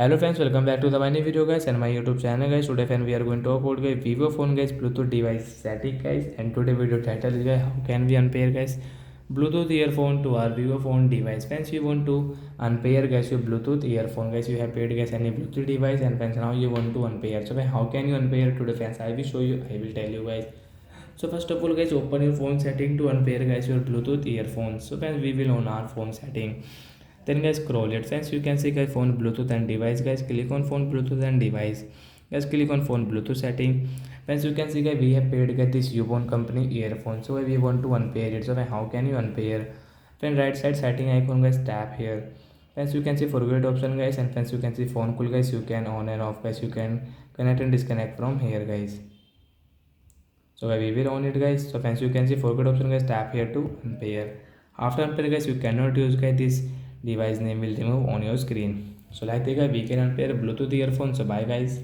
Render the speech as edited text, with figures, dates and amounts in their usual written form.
Hello friends, welcome back to the my new video guys and my YouTube channel guys. Today friend we are going to talk about guys vivo phone guys Bluetooth device setting guys, and today video title is guys how can we unpair guys Bluetooth earphone to our vivo phone device. Friends, you want to unpair guys your Bluetooth earphone guys, you have paired guys any Bluetooth device, and friends now you want to unpair. So how can you unpair today friends? I will show you, I will tell you guys. So first of all guys, open your phone setting to unpair guys your Bluetooth earphones. So friends, we will on our phone setting. Then guys, scroll it. Friends, you can see guys phone Bluetooth and device guys. Click on phone Bluetooth and device. Guys, click on phone Bluetooth setting. Friends, you can see guys we have paired guys this Ubon company earphone. So we want to unpair it. So how can you unpair? Then right side setting icon guys, tap here. Friends, you can see forget option guys, and friends you can see phone cool guys. You can on and off guys. You can connect and disconnect from here guys. So we will on it guys. So friends, you can see forget option guys, tap here to unpair. After unpair guys, you cannot use guys this device name will remove on your screen. So like that guys, we can unpair Bluetooth earphones. So bye guys.